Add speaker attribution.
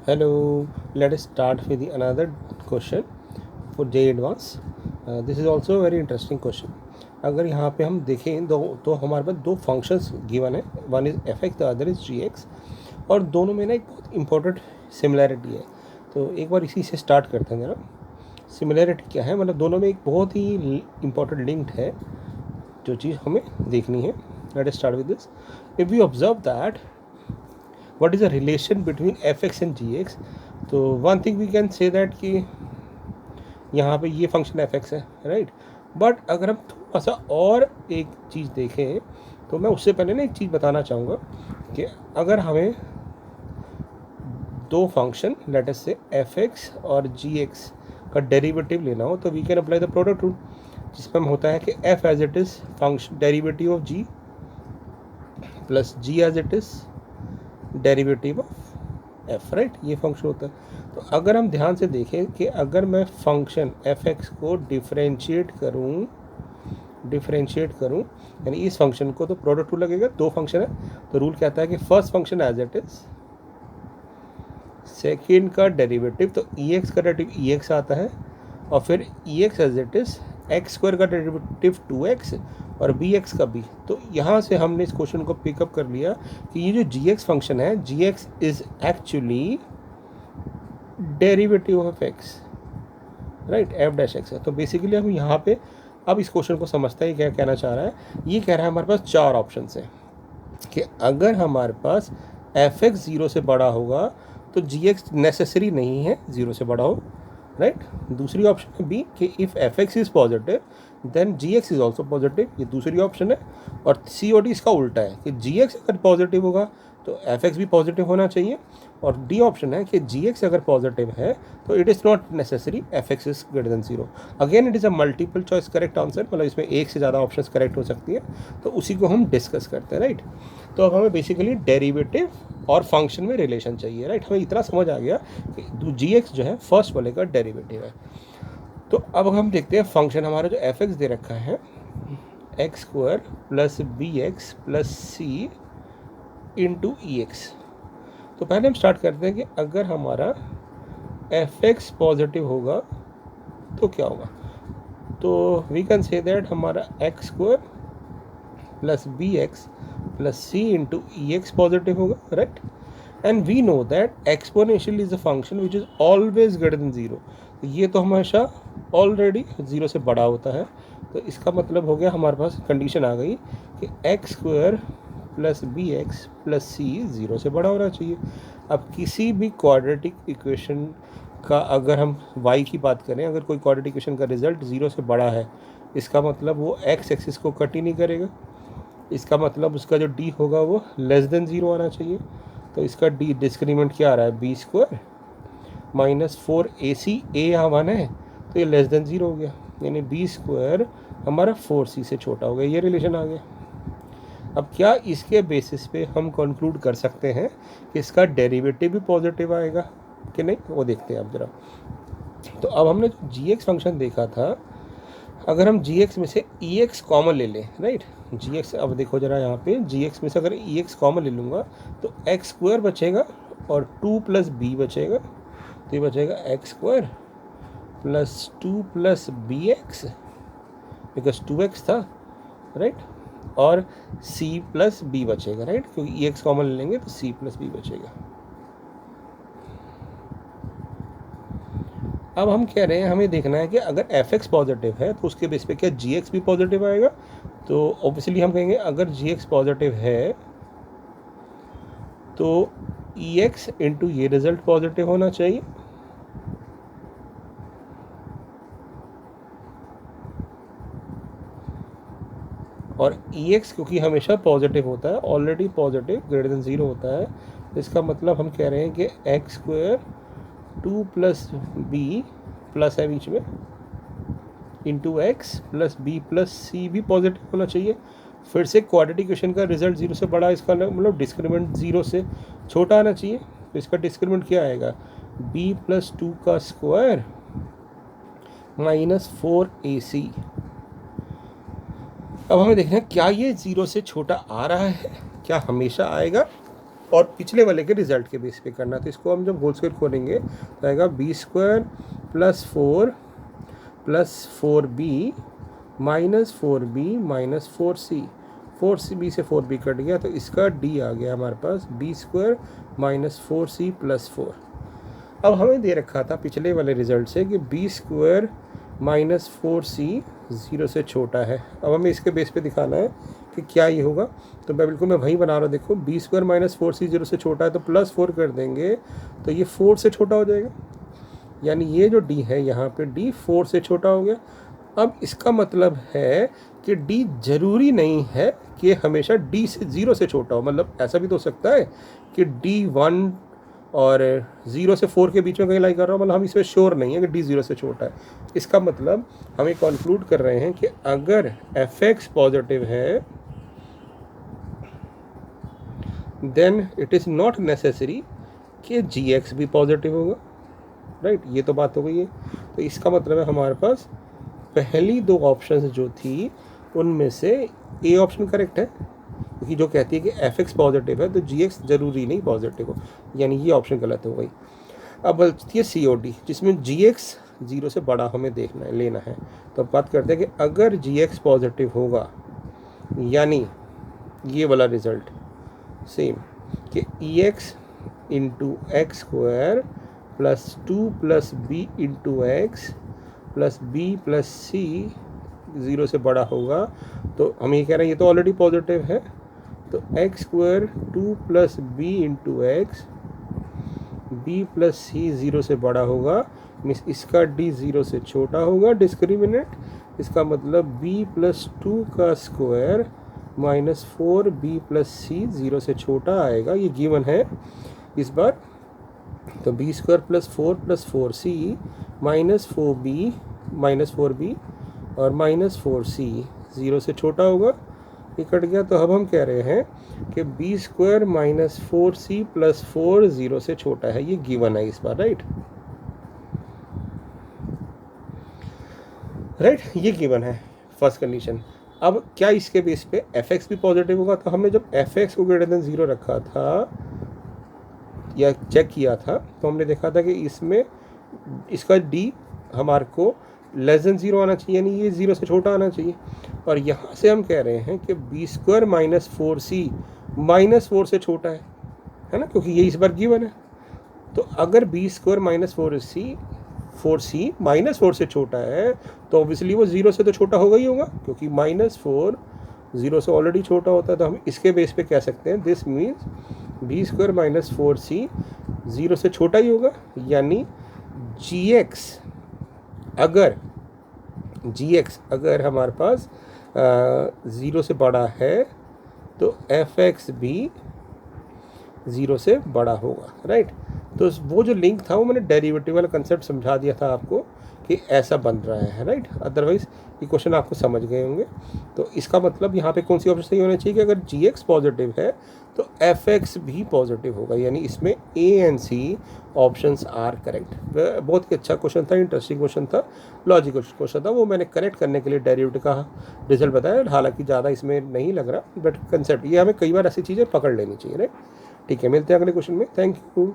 Speaker 1: Hello, let us start with another question for J Advance. This is also a very interesting question. अगर यहाँ पे हम देखें तो हमारे पास दो फंक्शंस गिवन है, one is F X the other is G X, और दोनों में ना एक बहुत इंपॉर्टेंट सिमिलैरिटी है. तो एक बार इसी से स्टार्ट करते हैं जरा. सिमिलैरिटी क्या है, मतलब दोनों में एक बहुत ही इंपॉर्टेंट लिंक है जो चीज़ हमें देखनी है. Let us start with this. If we observe that what is the relation between fx and gx, तो one thing we can say that कि यहाँ पे ये फंक्शन fx है, राइट. बट अगर हम थोड़ा सा और एक चीज़ देखें तो मैं उससे पहले ना एक चीज़ बताना चाहूँगा कि अगर हमें दो फंक्शन लेट अस से fx और gx का डेरिवेटिव लेना हो तो we can apply the product rule, जिसमें होता है कि f as it is function derivative of g plus g as it is derivative of F, right. ये फंक्शन होता है. तो अगर हम ध्यान से देखें कि अगर मैं फंक्शन एफ एक्स को डिफरेंशिएट करूं यानी इस फंक्शन को, तो प्रोडक्ट रूल लगेगा. दो फंक्शन है तो रूल कहता है कि first function as it is, second का डेरिवेटिव, तो ई एक्स का डेरिवेटिव ई एक्स आता है, और फिर e x as it is x square का डेरिवेटिव 2x और बी एक्स का बी. तो यहाँ से हमने इस क्वेश्चन को पिकअप कर लिया कि ये जो जी एक्स फंक्शन है, g x is actually derivative of x, right. F dash x है. तो बेसिकली हम यहाँ पे अब इस क्वेश्चन को समझते हैं क्या कहना चाह रहा है. ये कह रहा है हमारे पास चार ऑप्शन है कि अगर हमारे पास एफ एक्स ज़ीरो से बड़ा होगा तो जी एक्स नेसेसरी नहीं है ज़ीरो से बड़ा हो, राइट. दूसरी ऑप्शन है बी कि if F X is positive then G X is also positive, ये दूसरी ऑप्शन है. और सी ओ डी इसका उल्टा है कि जी एक्स अगर पॉजिटिव होगा तो एफ एक्स भी पॉजिटिव होना चाहिए. और डी ऑप्शन है कि जी एक्स अगर पॉजिटिव है तो it is not necessary F x is greater than zero. Again it is a multiple choice correct answer, मतलब इसमें एक से ज़्यादा ऑप्शंस करेक्ट हो सकती है. तो उसी को हम डिस्कस करते हैं, राइट. तो अब हमें बेसिकली डेरिवेटिव और फंक्शन में रिलेशन चाहिए, राइट. हमें इतना समझ आ गया कि जी एक्स जो है फर्स्ट वाले का डेरिवेटिव है. तो अब हम देखते हैं फंक्शन हमारा जो एफ एक्स दे रखा है, x square plus B x plus c into e x. तो पहले हम स्टार्ट करते हैं कि अगर हमारा एफ एक्स पॉजिटिव होगा तो क्या होगा. तो वी कैन से दैट हमारा x square plus B x plus c into e x positive होगा, right. And we know that exponential is a function which is always greater than zero. ये तो हमेशा ऑलरेडी ज़ीरो से बड़ा होता है. तो इसका मतलब हो गया हमारे पास कंडीशन आ गई कि x square plus B x plus c zero से बड़ा होना चाहिए. अब किसी भी क्वाड्रेटिक इक्वेशन का अगर हम y की बात करें, अगर कोई क्वाड्रेटिक इक्वेशन का रिजल्ट ज़ीरो से बड़ा है, इसका मतलब वो एक्स एक्सिस को कट ही नहीं करेगा. इसका मतलब उसका जो d होगा वो लेस देन ज़ीरो आना चाहिए. तो इसका d डिस्क्रीमेंट क्या आ रहा है, बी स्क्वायर माइनस 4ac, ए यहाँ वन है तो ये लेस देन ज़ीरो हो गया, यानी बी स्क्वायर हमारा 4c से छोटा हो गया. ये रिलेशन आ गया. अब क्या इसके बेसिस पे हम कंक्लूड कर सकते हैं कि इसका डेरिवेटिव भी पॉजिटिव आएगा कि नहीं, वो देखते हैं अब ज़रा. तो अब हमने जो जी एक्स फंक्शन देखा था, अगर हम जी एक्स में से ई एक्स कॉमन ले लें, राइट. जी एक्स, अब देखो ज़रा यहाँ पे जी एक्स में से अगर ई एक्स कॉमन ले लूँगा तो एक्स स्क्वायर बचेगा और 2 प्लस बी बचेगा. तो ये बचेगा X square plus 2 plus B X because 2x था, राइट. और c प्लस बी बचेगा, राइट, क्योंकि ई एक्स कॉमन ले लेंगे तो c प्लस बी बचेगा. अब हम कह रहे हैं हमें देखना है कि अगर एफ एक्स पॉजिटिव है तो उसके बेस पे क्या जी एक्स भी पॉजिटिव आएगा. तो ऑब्वियसली हम कहेंगे अगर जी एक्स पॉजिटिव है तो ई एक्स इंटू ये रिजल्ट पॉजिटिव होना चाहिए. और ई एक्स क्योंकि हमेशा पॉजिटिव होता है, already positive greater than zero होता है, इसका मतलब हम कह रहे हैं कि x square 2 plus b plus है बीच में into x plus b plus c भी पॉजिटिव होना चाहिए. फिर से क्वाड्रेटिक इक्वेशन का रिजल्ट ज़ीरो से बड़ा, इसका मतलब डिस्क्रिमिनेंट ज़ीरो से छोटा आना चाहिए. तो इसका डिस्क्रिमिनेंट क्या आएगा, बी प्लस 2 का स्क्वायर माइनस 4ac. अब हमें देखना है क्या ये ज़ीरो से छोटा आ रहा है, क्या हमेशा आएगा. और पिछले वाले के रिजल्ट के बेस पे करना। तो इसको हम जब होल स्क्वायर खोलेंगे तो आएगा B square plus 4b minus 4b minus 4c, 4b से 4b कट गया तो इसका d आ गया हमारे पास b square minus 4c plus 4। अब हमें दे रखा था पिछले वाले रिजल्ट से कि बी स्क्वायर माइनस 4c 0 से छोटा है। अब हमें इसके बेस पे दिखाना है कि क्या ये होगा। तो मैं वही बना रहा हूँ, देखो बी स्क्वायर माइनस 4c 0 से छोटा है तो प्लस 4 कर देंगे तो ये 4 से छोटा हो जाएगा, यानी ये जो d है यहाँ पे d 4 से छोटा हो गया। अब इसका मतलब है कि d ज़रूरी नहीं है कि हमेशा d से 0 से छोटा हो, मतलब ऐसा भी तो हो सकता है कि d 1 और 0 से 4 के बीच में कहीं लाई कर रहा हूँ, मतलब हम इसमें श्योर नहीं है कि d 0 से छोटा है। इसका मतलब हमें कंक्लूड कर रहे हैं कि अगर fx पॉजिटिव है then it is not necessary कि gx भी पॉजिटिव होगा, राइट। ये तो बात हो गई है। तो इसका मतलब है हमारे पास पहली दो ऑप्शंस जो थी उनमें से ए ऑप्शन करेक्ट है, क्योंकि जो कहती है कि fx पॉजिटिव है तो gx ज़रूरी नहीं पॉजिटिव हो, यानी ये ऑप्शन गलत हो गई। अब बचती है COD जिसमें gx 0 से बड़ा हमें लेना है। तो अब बात करते हैं कि अगर gx पॉजिटिव होगा, यानी ये वाला रिज़ल्ट सेम कि ex into x square plus 2 plus b into x plus b plus c 0 से बड़ा होगा, तो हम ये कह रहे हैं ये तो ऑलरेडी पॉजिटिव है, तो x square 2 plus b into x b plus c 0 से बड़ा होगा, मीन्स इसका d 0 से छोटा होगा डिस्क्रिमिनेंट। इसका मतलब b प्लस 2 का square minus 4b plus c 0 से छोटा आएगा, ये गिवन है इस बार। तो B square plus 4c minus 4b और माइनस 4c 0 से छोटा होगा, ये कट गया। तो अब हम कह रहे हैं कि B square minus 4c plus 4 0 से छोटा है, ये गिवन है इस बार, राइट, ये गिवन है फर्स्ट कंडीशन। अब क्या इसके बेस पे fx भी पॉजिटिव होगा, तो हमने जब fx को ग्रेटर देन 0 रखा था या चेक किया था तो हमने देखा था कि इसमें इसका d हमारे को लेस देन 0 आना चाहिए, यानी ये 0 से छोटा आना चाहिए। और यहाँ से हम कह रहे हैं कि B square minus 4c minus 4 से छोटा है ना, क्योंकि ये इस बार गिवन है। तो अगर B square minus 4c minus 4 से छोटा है तो ऑब्वियसली वो 0 से तो छोटा होगा ही होगा, क्योंकि माइनस 4 0 से ऑलरेडी छोटा होता है। तो हम इसके बेस पे कह सकते हैं this means B square minus 4c 0 से छोटा ही होगा, यानी gx अगर हमारे पास 0 से बड़ा है तो fx भी 0 से बड़ा होगा, राइट। तो वो जो लिंक था वो मैंने डेरिवेटिव वाला कंसेप्ट समझा दिया था आपको कि ऐसा बन रहा है, राइट। अदरवाइज ये क्वेश्चन आपको समझ गए होंगे। तो इसका मतलब यहाँ पे कौन सी ऑप्शन सही होना चाहिए कि अगर gx पॉजिटिव है तो fx भी पॉजिटिव होगा, यानी इसमें a and c options are correct. बहुत ही अच्छा क्वेश्चन था, इंटरेस्टिंग क्वेश्चन था, लॉजिकल क्वेश्चन था, वो मैंने करेक्ट करने के लिए डेरिवेटिव का रिजल्ट बताया। हालांकि ज़्यादा इसमें नहीं लग रहा, बट कंसेप्ट ये हमें कई बार ऐसी चीज़ें पकड़ लेनी चाहिए, राइट। ठीक है, मिलते हैं अगले क्वेश्चन में। Thank you.